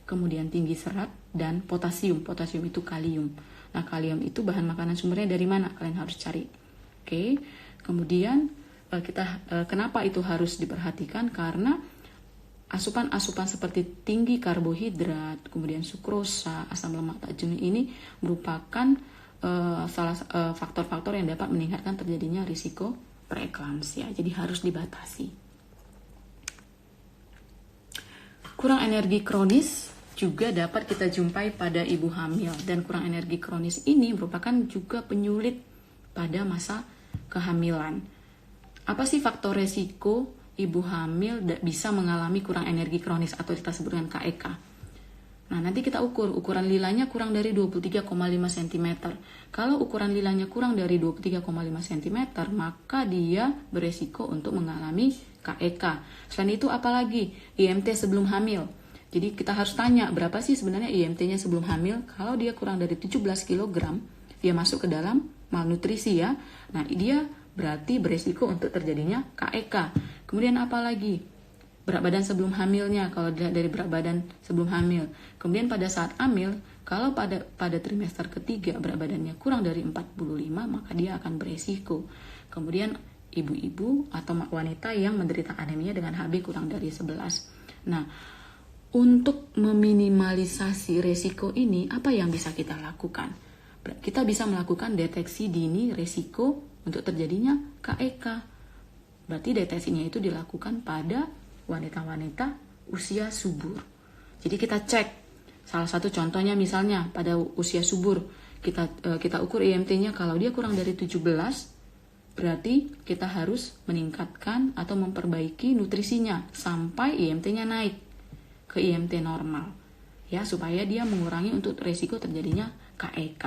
kemudian tinggi serat, dan potasium. Potasium itu kalium. Nah, kalium itu bahan makanan sumbernya dari mana? Kalian harus cari. Oke. Kemudian kenapa itu harus diperhatikan? Karena asupan-asupan seperti tinggi karbohidrat, kemudian sukrosa, asam lemak tak jenuh ini merupakan faktor-faktor yang dapat meningkatkan terjadinya risiko preeklamsia. Jadi harus dibatasi. Kurang energi kronis juga dapat kita jumpai pada ibu hamil, dan kurang energi kronis ini merupakan juga penyulit pada masa kehamilan. Apa sih faktor resiko ibu hamil bisa mengalami kurang energi kronis atau kita sebut dengan KEK? Nah, nanti kita ukuran lilanya kurang dari 23,5 cm. Kalau ukuran lilanya kurang dari 23,5 cm, maka dia beresiko untuk mengalami KEK. Selain itu apalagi? IMT sebelum hamil. Jadi kita harus tanya berapa sih sebenarnya IMT-nya sebelum hamil. Kalau dia kurang dari 17 kg, dia masuk ke dalam malnutrisi, ya. Nah, dia berarti beresiko untuk terjadinya KEK. Kemudian apa lagi? Berat badan sebelum hamilnya, kalau dilihat dari berat badan sebelum hamil. Kemudian pada saat hamil, kalau pada trimester ketiga berat badannya kurang dari 45, maka dia akan beresiko. Kemudian ibu-ibu atau wanita yang menderita anemia dengan HB kurang dari 11. Nah, untuk meminimalisasi resiko ini, apa yang bisa kita lakukan? Kita bisa melakukan deteksi dini resiko untuk terjadinya KEK. Berarti deteksinya itu dilakukan pada wanita-wanita usia subur. Jadi kita cek, salah satu contohnya misalnya pada usia subur, kita ukur IMT-nya, kalau dia kurang dari 17, berarti kita harus meningkatkan atau memperbaiki nutrisinya sampai IMT-nya naik ke IMT normal, ya, supaya dia mengurangi untuk resiko terjadinya KEK.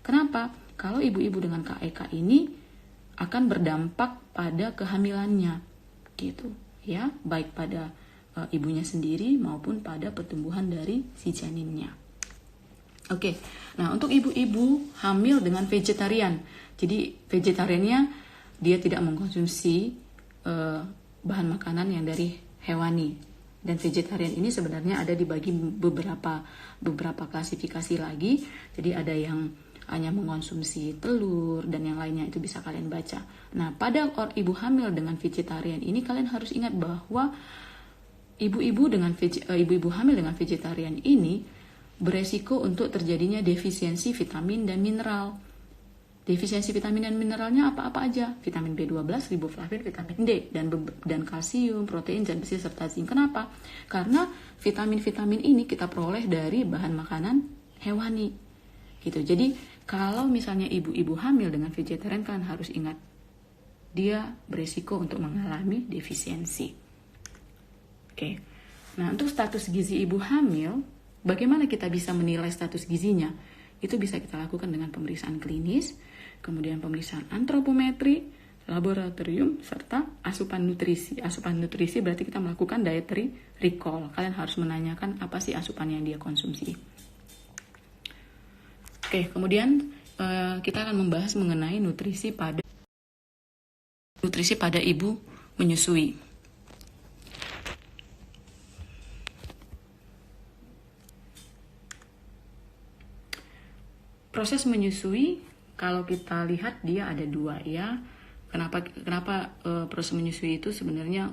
Kenapa? Kalau ibu-ibu dengan KEK ini akan berdampak pada kehamilannya, gitu, ya, baik pada ibunya sendiri maupun pada pertumbuhan dari si janinnya. Oke, nah untuk ibu-ibu hamil dengan vegetarian, jadi vegetariannya dia tidak mengkonsumsi bahan makanan yang dari hewani. Dan vegetarian ini sebenarnya ada dibagi beberapa klasifikasi lagi. Jadi ada yang hanya mengkonsumsi telur dan yang lainnya, itu bisa kalian baca. Nah, pada ibu hamil dengan vegetarian ini kalian harus ingat bahwa ibu-ibu hamil dengan vegetarian ini beresiko untuk terjadinya defisiensi vitamin dan mineral. Defisiensi vitamin dan mineralnya apa-apa aja? Vitamin B12, riboflavin, vitamin D, dan kalsium, protein, zat besi, serta zinc. Kenapa? Karena vitamin-vitamin ini kita peroleh dari bahan makanan hewani. Gitu. Jadi, kalau misalnya ibu-ibu hamil dengan vegetarian, kalian harus ingat, dia beresiko untuk mengalami defisiensi. Oke. Nah, untuk status gizi ibu hamil, bagaimana kita bisa menilai status gizinya? Itu bisa kita lakukan dengan pemeriksaan klinis, kemudian pemeriksaan antropometri, laboratorium, serta asupan nutrisi. Asupan nutrisi berarti kita melakukan dietary recall. Kalian harus menanyakan apa sih asupan yang dia konsumsi. Oke, kemudian kita akan membahas mengenai nutrisi pada nutrisi pada ibu menyusui. Proses menyusui, kalau kita lihat dia ada dua ya. Kenapa proses menyusui itu sebenarnya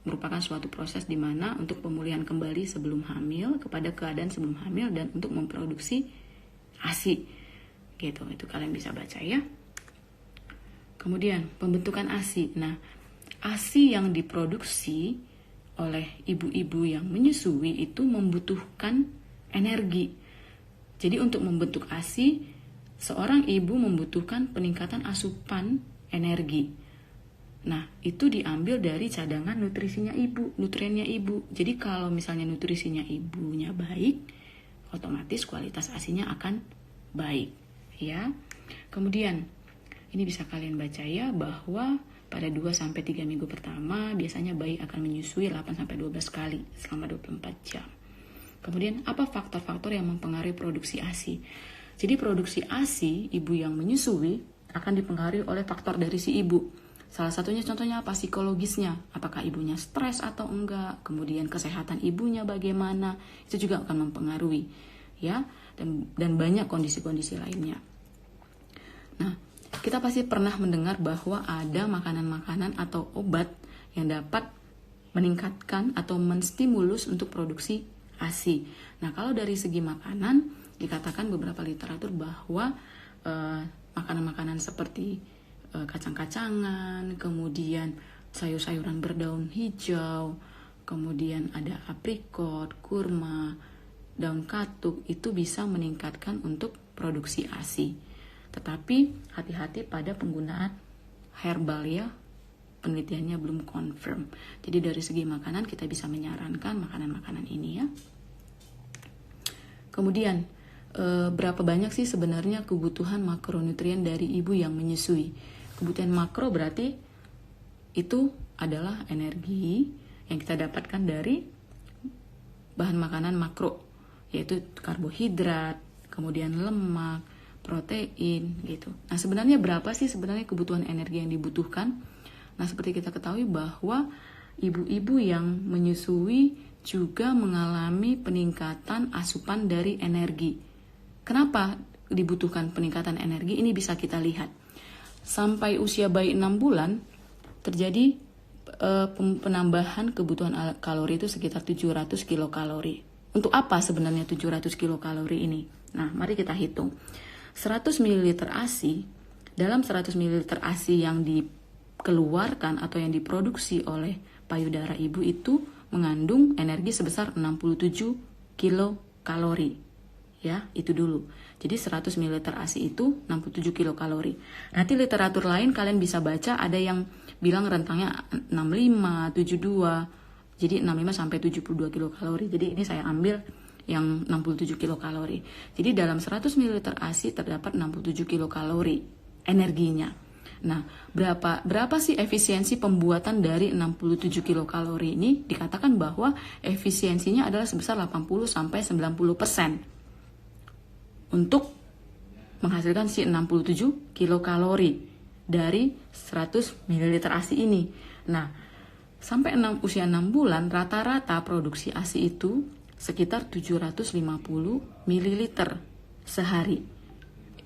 merupakan suatu proses di mana untuk pemulihan kembali sebelum hamil kepada keadaan sebelum hamil dan untuk memproduksi ASI. Gitu, itu kalian bisa baca ya. Kemudian pembentukan ASI. Nah, ASI yang diproduksi oleh ibu-ibu yang menyusui itu membutuhkan energi. Jadi untuk membentuk ASI, seorang ibu membutuhkan peningkatan asupan energi. Nah, itu diambil dari cadangan nutrisinya ibu, nutriennya ibu. Jadi kalau misalnya nutrisinya ibunya baik, otomatis kualitas ASINya akan baik, ya. Kemudian, ini bisa kalian baca ya, bahwa pada 2-3 minggu pertama, biasanya bayi akan menyusui 8-12 kali selama 24 jam. Kemudian apa faktor-faktor yang mempengaruhi produksi ASI? Jadi produksi ASI ibu yang menyusui akan dipengaruhi oleh faktor dari si ibu. Salah satunya contohnya apa? Psikologisnya. Apakah ibunya stres atau enggak? Kemudian kesehatan ibunya bagaimana? Itu juga akan mempengaruhi, ya. Dan banyak kondisi-kondisi lainnya. Nah, kita pasti pernah mendengar bahwa ada makanan-makanan atau obat yang dapat meningkatkan atau menstimulus untuk produksi ASI. Nah, kalau dari segi makanan, dikatakan beberapa literatur bahwa makanan-makanan seperti kacang-kacangan, kemudian sayur-sayuran berdaun hijau, kemudian ada aprikot, kurma, daun katuk, itu bisa meningkatkan untuk produksi ASI. Tetapi hati-hati pada penggunaan herbal ya, penelitiannya belum confirm. Jadi dari segi makanan kita bisa menyarankan makanan-makanan ini ya. Kemudian berapa banyak sih sebenarnya kebutuhan makronutrien dari ibu yang menyusui? Kebutuhan makro berarti itu adalah energi yang kita dapatkan dari bahan makanan makro, yaitu karbohidrat, kemudian lemak, protein gitu. Nah, sebenarnya berapa sih sebenarnya kebutuhan energi yang dibutuhkan? Nah, seperti kita ketahui bahwa ibu-ibu yang menyusui juga mengalami peningkatan asupan dari energi. Kenapa dibutuhkan peningkatan energi? Ini bisa kita lihat. Sampai usia bayi 6 bulan, terjadi penambahan kebutuhan kalori itu sekitar 700 kilokalori. Untuk apa sebenarnya 700 kilokalori ini? Nah, mari kita hitung. 100 ml ASI, dalam 100 ml ASI yang dikeluarkan atau yang diproduksi oleh payudara ibu itu mengandung energi sebesar 67 kilokalori. Ya, itu dulu. Jadi 100 ml ASI itu 67 kilokalori. Nanti literatur lain kalian bisa baca, ada yang bilang rentangnya 65, 72. Jadi 65 sampai 72 kilokalori. Jadi ini saya ambil yang 67 kilokalori. Jadi dalam 100 ml ASI terdapat 67 kilokalori energinya. Nah, berapa sih efisiensi pembuatan dari 67 kilokalori ini? Dikatakan bahwa efisiensinya adalah sebesar 80-90% untuk menghasilkan si 67 kilokalori dari 100 ml ASI ini. Nah, sampai usia 6 bulan rata-rata produksi ASI itu sekitar 750 ml sehari.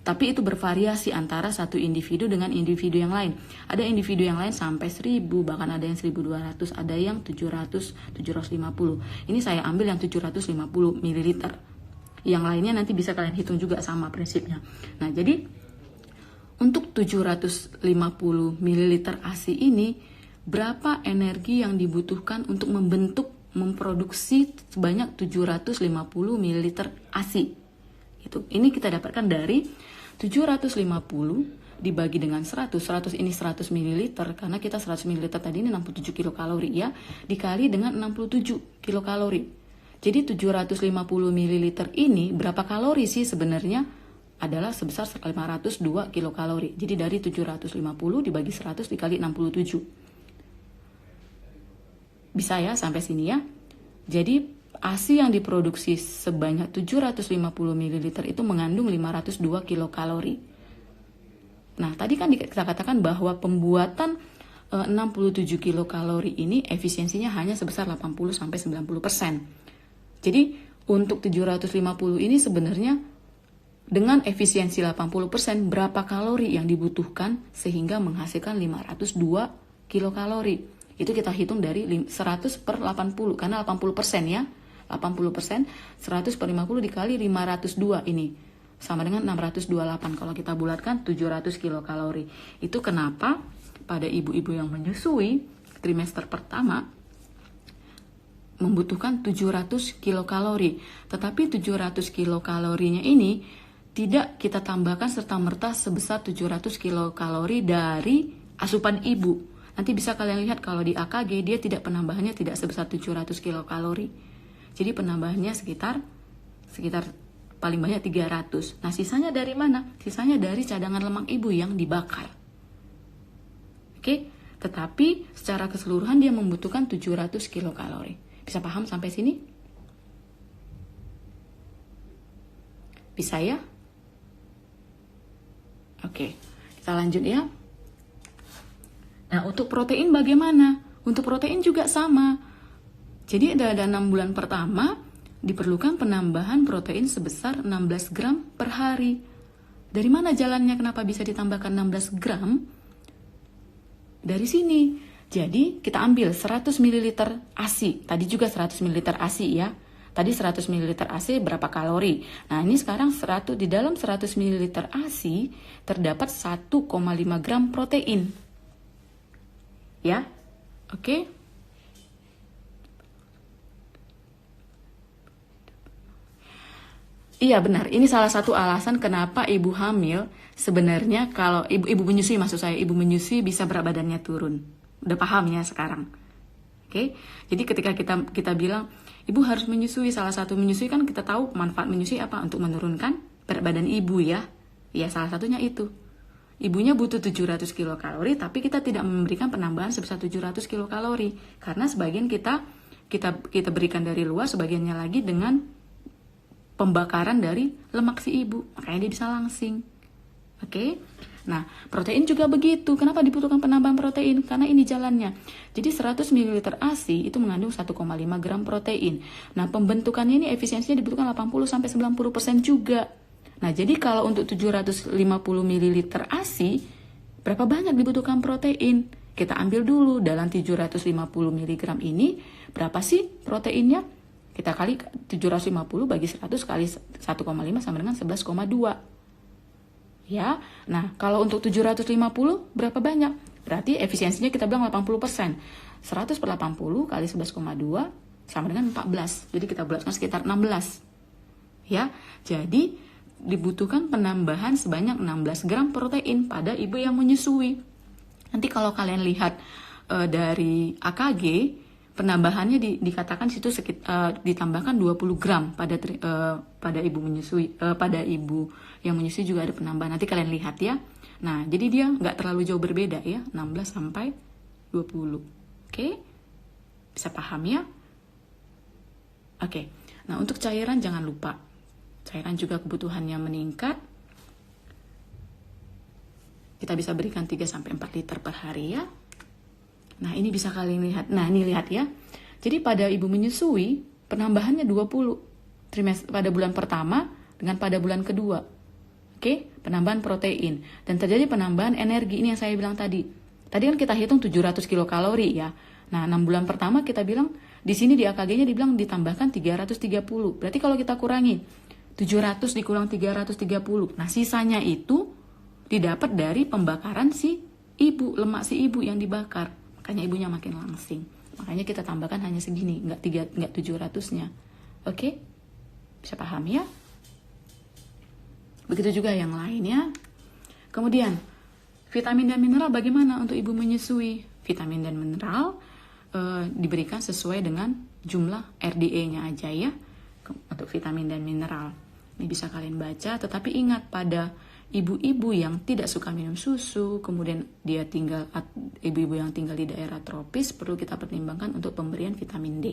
Tapi itu bervariasi antara satu individu dengan individu yang lain. Ada individu yang lain sampai 1000, bahkan ada yang 1200, ada yang 700, 750. Ini saya ambil yang 750 ml. Yang lainnya nanti bisa kalian hitung juga sama prinsipnya. Nah, jadi untuk 750 ml ASI ini, berapa energi yang dibutuhkan untuk memproduksi sebanyak 750 ml ASI? Ini kita dapatkan dari 750 dibagi dengan 100 ini 100 ml, karena kita 100 ml tadi ini 67 kilokalori ya, dikali dengan 67 kilokalori. Jadi 750 ml ini berapa kalori sih sebenarnya? Adalah sebesar 502 kilokalori. Jadi dari 750 dibagi 100 dikali 67. Bisa ya sampai sini ya. Jadi ASI yang diproduksi sebanyak 750 ml itu mengandung 502 kilokalori. Nah, tadi kan kita katakan bahwa pembuatan 67 kilokalori ini efisiensinya hanya sebesar 80-90%. Jadi untuk 750 ini sebenarnya dengan efisiensi 80% berapa kalori yang dibutuhkan sehingga menghasilkan 502 kilokalori. Itu kita hitung dari 100 per 80 karena 80% ya. 80% 100 per 50 dikali 502 ini sama dengan 628. Kalau kita bulatkan 700 kilokalori. Itu kenapa pada ibu-ibu yang menyusui trimester pertama membutuhkan 700 kilokalori. Tetapi 700 kilokalorinya ini tidak kita tambahkan serta-merta sebesar 700 kilokalori dari asupan ibu. Nanti bisa kalian lihat kalau di AKG dia tidak penambahannya tidak sebesar 700 kilokalori. Jadi penambahannya sekitar paling banyak 300. Nah, sisanya dari mana? Sisanya dari cadangan lemak ibu yang dibakar. Oke, tetapi secara keseluruhan dia membutuhkan 700 kilokalori. Bisa paham sampai sini? Bisa ya? Oke, kita lanjut ya. Nah, untuk protein bagaimana? Untuk protein juga sama. Jadi ada 6 bulan pertama diperlukan penambahan protein sebesar 16 gram per hari. Dari mana jalannya kenapa bisa ditambahkan 16 gram? Dari sini. Jadi kita ambil 100 ml ASI. Tadi juga 100 ml ASI ya. Tadi 100 ml ASI berapa kalori? Nah, ini sekarang di dalam 100 ml ASI terdapat 1,5 gram protein. Ya. Oke. Iya benar, ini salah satu alasan kenapa ibu hamil sebenarnya kalau ibu menyusui ibu menyusui bisa berat badannya turun. Udah paham ya sekarang? Oke, jadi ketika kita bilang ibu harus menyusui, salah satu menyusui kan kita tahu manfaat menyusui apa untuk menurunkan berat badan ibu ya. Ya salah satunya itu. Ibunya butuh 700 kilokalori tapi kita tidak memberikan penambahan sebesar 700 kilokalori karena sebagian kita berikan dari luar, sebagiannya lagi dengan pembakaran dari lemak si ibu, makanya dia bisa langsing. Oke. Nah, protein juga begitu. Kenapa dibutuhkan penambahan protein? Karena ini jalannya. Jadi 100 ml ASI itu mengandung 1,5 gram protein. Nah, pembentukannya ini efisiensinya dibutuhkan 80-90% juga. Nah, jadi kalau untuk 750 ml ASI, berapa banyak dibutuhkan protein? Kita ambil dulu dalam 750 mg ini, berapa sih proteinnya? Kita kali 750 bagi 100 kali 1,5 sama dengan 11,2. Ya, nah kalau untuk 750 berapa banyak? Berarti efisiensinya kita bilang 80%. 100 per 80 kali 11,2 sama dengan 14. Jadi kita bulatkan sekitar 16. Ya, jadi dibutuhkan penambahan sebanyak 16 gram protein pada ibu yang menyusui. Nanti kalau kalian lihat dari AKG, penambahannya dikatakan situ ditambahkan 20 gram pada ibu menyusui, pada ibu yang menyusui juga ada penambahan. Nanti kalian lihat ya. Nah, jadi dia nggak terlalu jauh berbeda ya, 16 sampai 20. Oke? Bisa paham ya? Oke. Nah, untuk cairan jangan lupa. Cairan juga kebutuhannya meningkat. Kita bisa berikan 3 sampai 4 liter per hari ya. Nah, ini bisa kalian lihat. Nah, ini lihat ya. Jadi pada ibu menyusui, penambahannya 20 trimester pada bulan pertama dengan pada bulan kedua. Oke, penambahan protein. Dan terjadi penambahan energi, ini yang saya bilang tadi. Tadi kan kita hitung 700 kilokalori ya. Nah, 6 bulan pertama kita bilang, di sini di AKG-nya dibilang ditambahkan 330. Berarti kalau kita kurangi, 700 dikurang 330. Nah, sisanya itu didapat dari pembakaran si ibu, lemak si ibu yang dibakar. Makanya ibunya makin langsing. Makanya kita tambahkan hanya segini, nggak 700-nya. Oke? Bisa paham ya? Begitu juga yang lainnya. Kemudian, vitamin dan mineral bagaimana untuk ibu menyusui? Vitamin dan mineral diberikan sesuai dengan jumlah RDA-nya aja ya. Untuk vitamin dan mineral. Ini bisa kalian baca, tetapi ingat pada ibu-ibu yang tidak suka minum susu, kemudian ibu-ibu yang tinggal di daerah tropis, perlu kita pertimbangkan untuk pemberian vitamin D.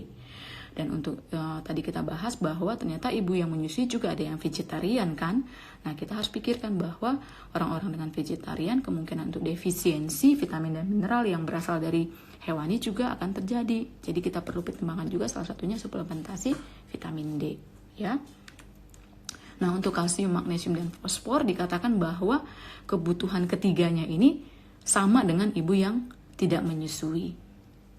Dan untuk tadi kita bahas bahwa ternyata ibu yang menyusui juga ada yang vegetarian kan. Nah, kita harus pikirkan bahwa orang-orang dengan vegetarian kemungkinan untuk defisiensi vitamin dan mineral yang berasal dari hewani juga akan terjadi. Jadi kita perlu pertimbangkan juga salah satunya suplementasi vitamin D, ya. Nah, untuk kalsium, magnesium, dan fosfor dikatakan bahwa kebutuhan ketiganya ini sama dengan ibu yang tidak menyusui.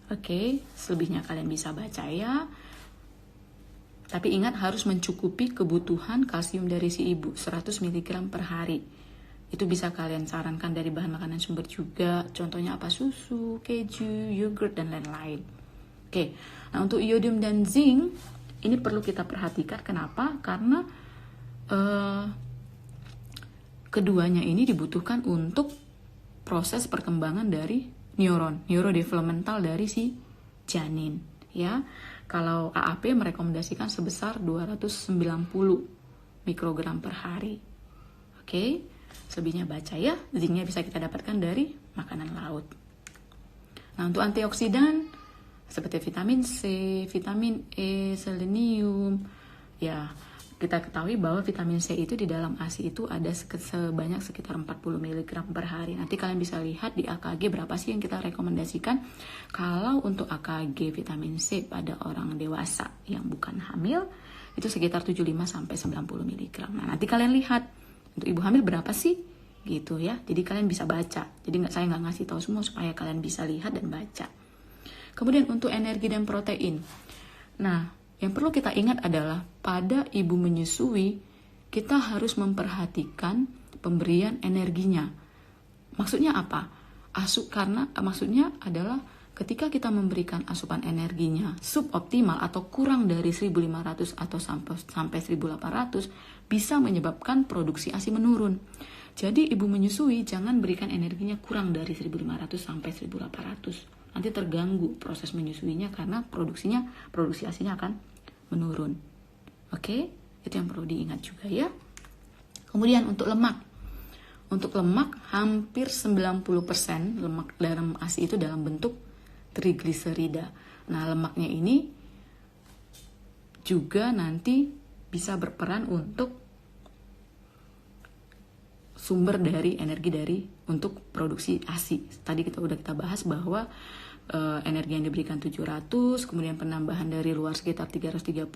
Oke, selebihnya kalian bisa baca ya. Tapi ingat harus mencukupi kebutuhan kalsium dari si ibu, 100 mg per hari. Itu bisa kalian sarankan dari bahan makanan sumber juga. Contohnya apa? Susu, keju, yogurt, dan lain-lain. Oke, nah untuk iodium dan zinc, ini perlu kita perhatikan. Kenapa? Karena keduanya ini dibutuhkan untuk proses perkembangan dari neurodevelopmental dari si janin, ya. Kalau AAP merekomendasikan sebesar 290 mikrogram per hari. Oke, selebihnya baca ya. Zincnya bisa kita dapatkan dari makanan laut. Nah, untuk antioksidan seperti vitamin C, vitamin E, selenium, ya. Kita ketahui bahwa vitamin C itu di dalam ASI itu ada sebanyak sekitar 40 mg per hari. Nanti kalian bisa lihat di AKG berapa sih yang kita rekomendasikan. Kalau untuk AKG vitamin C pada orang dewasa yang bukan hamil, itu sekitar 75-90 mg. Nah, nanti kalian lihat untuk ibu hamil berapa sih? Gitu ya. Jadi kalian bisa baca. Jadi saya nggak ngasih tahu semua supaya kalian bisa lihat dan baca. Kemudian untuk energi dan protein. Nah, yang perlu kita ingat adalah pada ibu menyusui, kita harus memperhatikan pemberian energinya. Maksudnya apa? Maksudnya adalah ketika kita memberikan asupan energinya suboptimal atau kurang dari 1.500 atau sampai 1.800, bisa menyebabkan produksi ASI menurun. Jadi ibu menyusui jangan berikan energinya kurang dari 1.500 sampai 1.800. Nanti terganggu proses menyusuinya karena produksi ASInya akan menurun. Oke, itu yang perlu diingat juga ya. Kemudian untuk lemak. Untuk lemak hampir 90% lemak dalam ASI itu dalam bentuk trigliserida. Nah, lemaknya ini juga nanti bisa berperan untuk sumber dari energi untuk produksi ASI. Tadi kita bahas bahwa energi yang diberikan 700, kemudian penambahan dari luar sekitar 330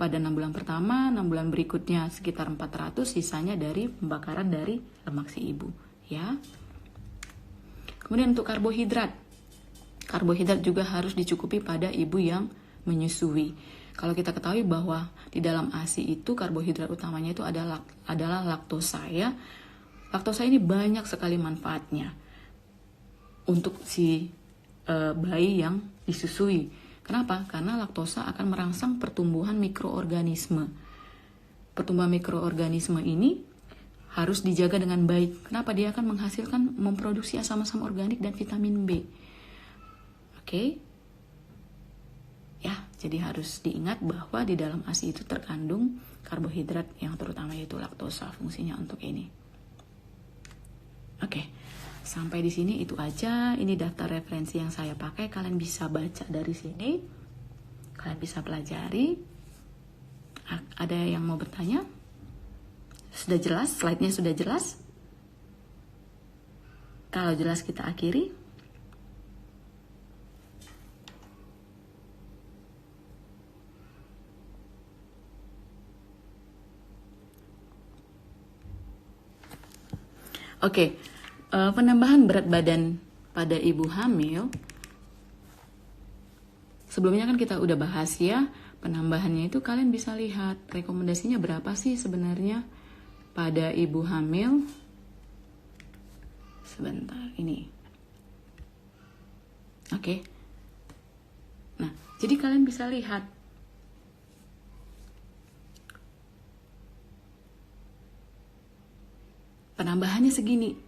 pada 6 bulan pertama, 6 bulan berikutnya sekitar 400, sisanya dari pembakaran dari lemak si ibu, ya. Kemudian untuk karbohidrat juga harus dicukupi pada ibu yang menyusui. Kalau kita ketahui bahwa di dalam ASI itu karbohidrat utamanya itu adalah laktosa, ya. Laktosa ini banyak sekali manfaatnya untuk si bayi yang disusui. Kenapa? Karena laktosa akan merangsang pertumbuhan mikroorganisme. Pertumbuhan mikroorganisme ini harus dijaga dengan baik. Kenapa? Dia akan memproduksi asam-asam organik dan vitamin B. Oke? Ya, jadi harus diingat bahwa di dalam ASI itu terkandung karbohidrat yang terutama yaitu laktosa, fungsinya untuk ini. Oke. Sampai di sini itu aja. Ini daftar referensi yang saya pakai. Kalian bisa baca dari sini. Kalian bisa pelajari. Ada yang mau bertanya? Sudah jelas? Slide-nya sudah jelas? Kalau jelas kita akhiri. Oke. Penambahan berat badan pada ibu hamil, sebelumnya kan kita udah bahas ya, penambahannya itu kalian bisa lihat rekomendasinya berapa sih sebenarnya pada ibu hamil. Sebentar, ini. Oke. Nah, jadi kalian bisa lihat penambahannya segini.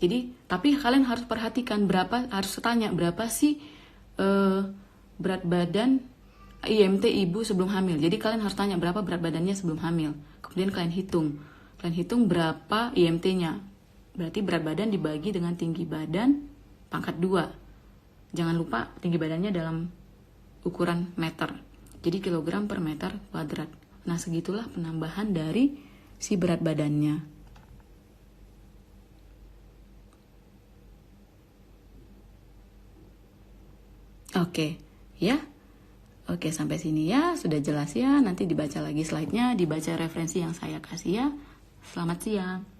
Jadi, tapi kalian harus perhatikan harus tanya berapa sih berat badan IMT ibu sebelum hamil. Jadi kalian harus tanya berapa berat badannya sebelum hamil. Kemudian kalian hitung. Kalian hitung berapa IMT-nya. Berarti berat badan dibagi dengan tinggi badan pangkat 2. Jangan lupa tinggi badannya dalam ukuran meter. Jadi kilogram per meter kuadrat. Nah, segitulah penambahan dari si berat badannya. Oke, ya. Oke, sampai sini ya. Sudah jelas ya. Nanti dibaca lagi slide-nya, dibaca referensi yang saya kasih ya. Selamat siang.